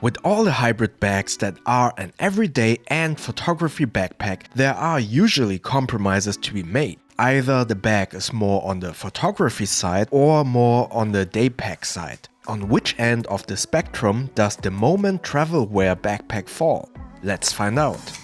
With all the hybrid bags that are an everyday and photography backpack, there are usually compromises to be made. Either the bag is more on the photography side or more on the day pack side. On which end of the spectrum does the Moment travel wear backpack fall? Let's find out.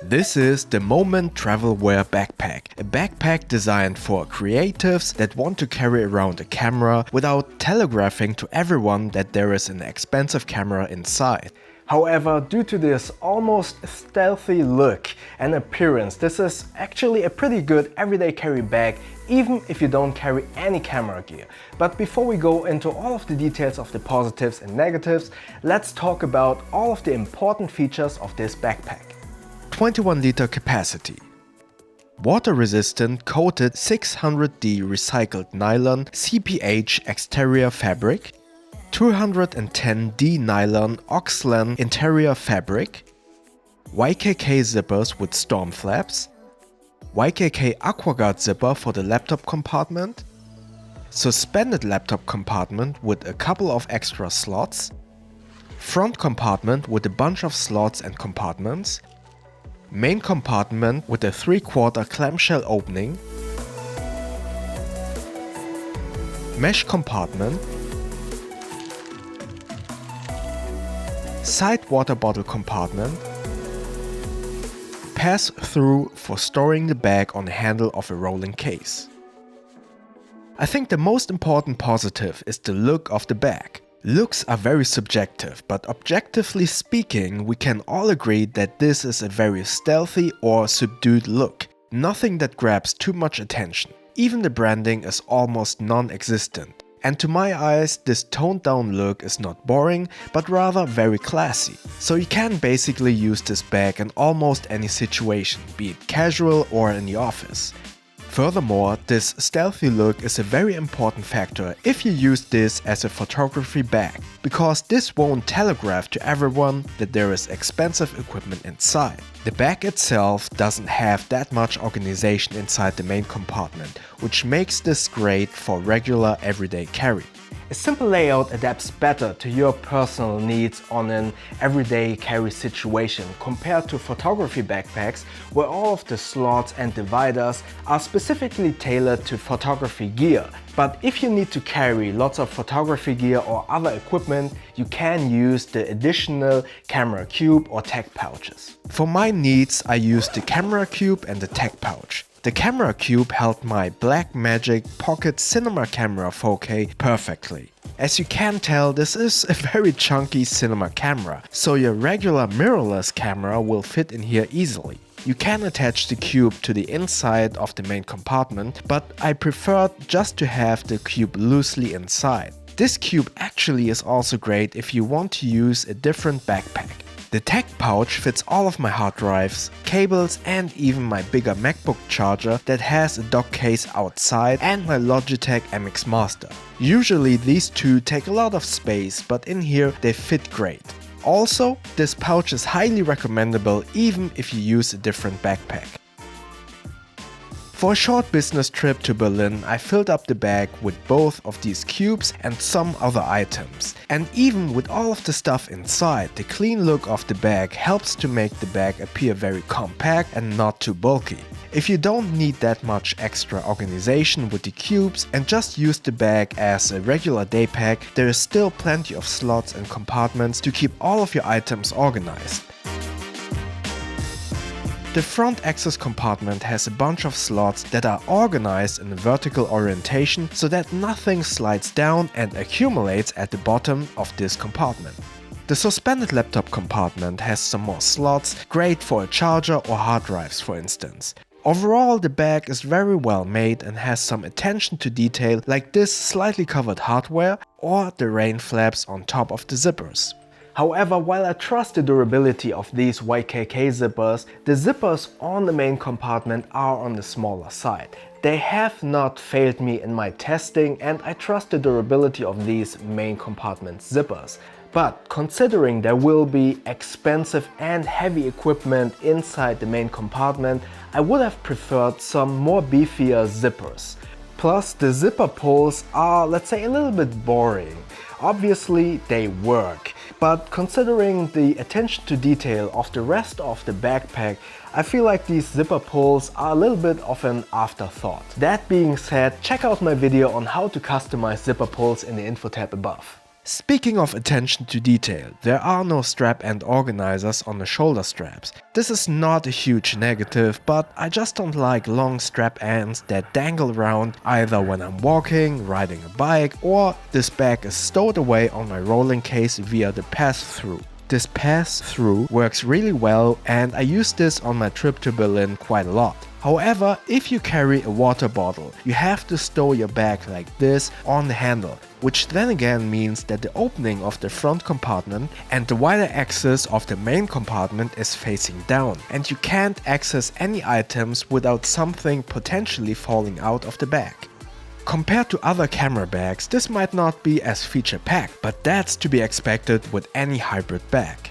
This is the Moment Travel Wear Backpack, a backpack designed for creatives that want to carry around a camera without telegraphing to everyone that there is an expensive camera inside. However, due to this almost stealthy look and appearance, this is actually a pretty good everyday carry bag, even if you don't carry any camera gear. But before we go into all of the details of the positives and negatives, let's talk about all of the important features of this backpack. 21-liter capacity. Water-resistant coated 600D recycled nylon CPH exterior fabric, 210D nylon Oxlan interior fabric, YKK zippers with storm flaps, YKK AquaGuard zipper for the laptop compartment, suspended laptop compartment with a couple of extra slots, front compartment with a bunch of slots and compartments, main compartment with a 3/4 clamshell opening, mesh compartment, side water bottle compartment, pass-through for storing the bag on the handle of a rolling case. I think the most important positive is the look of the bag. Looks are very subjective, but objectively speaking, we can all agree that this is a very stealthy or subdued look. Nothing that grabs too much attention. Even the branding is almost non-existent. And to my eyes, this toned down look is not boring, but rather very classy. So you can basically use this bag in almost any situation, be it casual or in the office. Furthermore, this stealthy look is a very important factor if you use this as a photography bag, because this won't telegraph to everyone that there is expensive equipment inside. The bag itself doesn't have that much organization inside the main compartment, which makes this great for regular everyday carry. A simple layout adapts better to your personal needs on an everyday carry situation compared to photography backpacks where all of the slots and dividers are specifically tailored to photography gear. But if you need to carry lots of photography gear or other equipment, you can use the additional camera cube or tech pouches. For my needs, I used the camera cube and the tech pouch. The camera cube held my Blackmagic Pocket Cinema Camera 4K perfectly. As you can tell, this is a very chunky cinema camera, so your regular mirrorless camera will fit in here easily. You can attach the cube to the inside of the main compartment, but I preferred just to have the cube loosely inside. This cube actually is also great if you want to use a different backpack. The tech pouch fits all of my hard drives, cables and even my bigger MacBook charger that has a dock case outside and my Logitech MX Master. Usually these two take a lot of space, but in here they fit great. Also, this pouch is highly recommendable even if you use a different backpack. For a short business trip to Berlin, I filled up the bag with both of these cubes and some other items. And even with all of the stuff inside, the clean look of the bag helps to make the bag appear very compact and not too bulky. If you don't need that much extra organization with the cubes and just use the bag as a regular day pack, there is still plenty of slots and compartments to keep all of your items organized. The front access compartment has a bunch of slots that are organized in a vertical orientation so that nothing slides down and accumulates at the bottom of this compartment. The suspended laptop compartment has some more slots, great for a charger or hard drives for instance. Overall, the bag is very well made and has some attention to detail like this slightly covered hardware or the rain flaps on top of the zippers. However, while I trust the durability of these YKK zippers, the zippers on the main compartment are on the smaller side. They have not failed me in my testing and I trust the durability of these main compartment zippers. But considering there will be expensive and heavy equipment inside the main compartment, I would have preferred some more beefier zippers. Plus, the zipper pulls are, let's say, a little bit boring. Obviously, they work, but considering the attention to detail of the rest of the backpack, I feel like these zipper pulls are a little bit of an afterthought. That being said, check out my video on how to customize zipper pulls in the info tab above. Speaking of attention to detail, there are no strap end organizers on the shoulder straps. This is not a huge negative, but I just don't like long strap ends that dangle around either when I'm walking, riding a bike, or this bag is stowed away on my rolling case via the pass-through. This pass-through works really well and I use this on my trip to Berlin quite a lot. However, if you carry a water bottle, you have to stow your bag like this on the handle, which then again means that the opening of the front compartment and the wider axis of the main compartment is facing down, and you can't access any items without something potentially falling out of the bag. Compared to other camera bags, this might not be as feature-packed, but that's to be expected with any hybrid bag.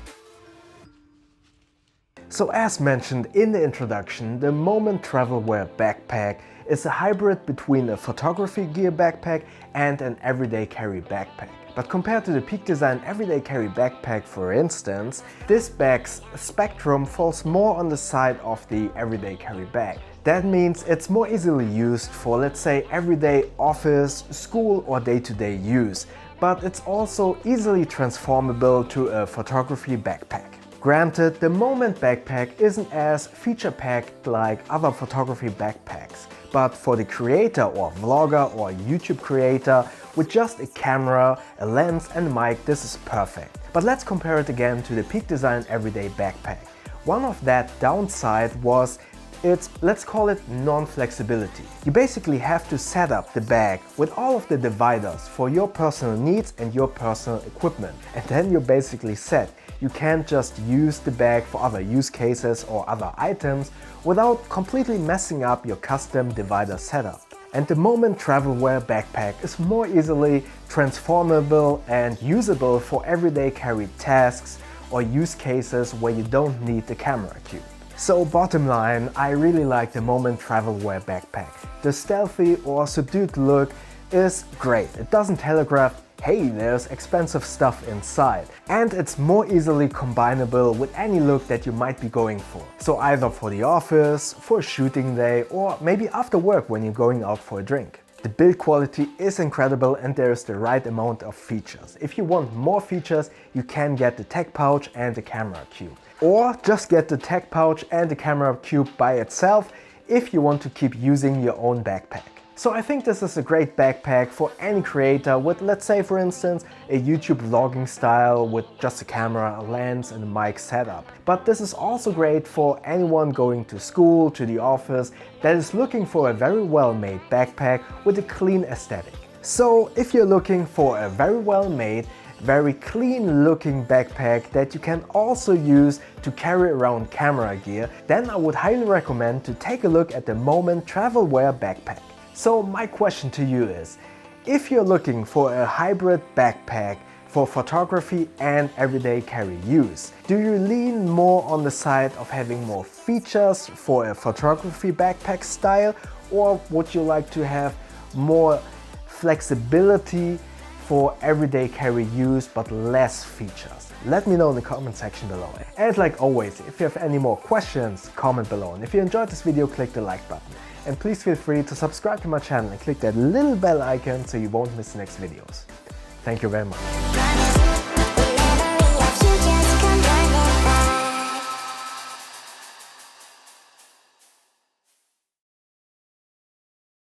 So as mentioned in the introduction, the Moment Travel Wear Backpack is a hybrid between a photography gear backpack and an everyday carry backpack. But compared to the Peak Design everyday carry backpack, for instance, this bag's spectrum falls more on the side of the everyday carry bag. That means it's more easily used for, let's say, everyday office, school or day-to-day use, but it's also easily transformable to a photography backpack. Granted, the Moment backpack isn't as feature-packed like other photography backpacks, but for the creator or vlogger or YouTube creator with just a camera, a lens and a mic, this is perfect. But let's compare it again to the Peak Design everyday backpack. One of that downside was its, let's call it, non-flexibility. You basically have to set up the bag with all of the dividers for your personal needs and your personal equipment, and then you're basically set. You can't just use the bag for other use cases or other items without completely messing up your custom divider setup. And the Moment Travel Wear Backpack is more easily transformable and usable for everyday carry tasks or use cases where you don't need the camera cube. So bottom line, I really like the Moment Travel Wear Backpack. The stealthy or subdued look is great. It doesn't telegraph, hey, there's expensive stuff inside. And it's more easily combinable with any look that you might be going for. So either for the office, for a shooting day, or maybe after work when you're going out for a drink. The build quality is incredible and there's the right amount of features. If you want more features, you can get the tech pouch and the camera cube. Or just get the tech pouch and the camera cube by itself if you want to keep using your own backpack. So I think this is a great backpack for any creator with, let's say for instance, a YouTube vlogging style with just a camera, a lens and a mic setup. But this is also great for anyone going to school, to the office, that is looking for a very well-made backpack with a clean aesthetic. So if you're looking for a very well-made, very clean looking backpack that you can also use to carry around camera gear, then I would highly recommend to take a look at the Moment Travel Wear Backpack. So my question to you is, if you're looking for a hybrid backpack for photography and everyday carry use, do you lean more on the side of having more features for a photography backpack style, or would you like to have more flexibility for everyday carry use but less features? Let me know in the comment section below. And like always, if you have any more questions, comment below. And if you enjoyed this video, click the like button. And please feel free to subscribe to my channel and click that little bell icon so you won't miss the next videos. Thank you very much.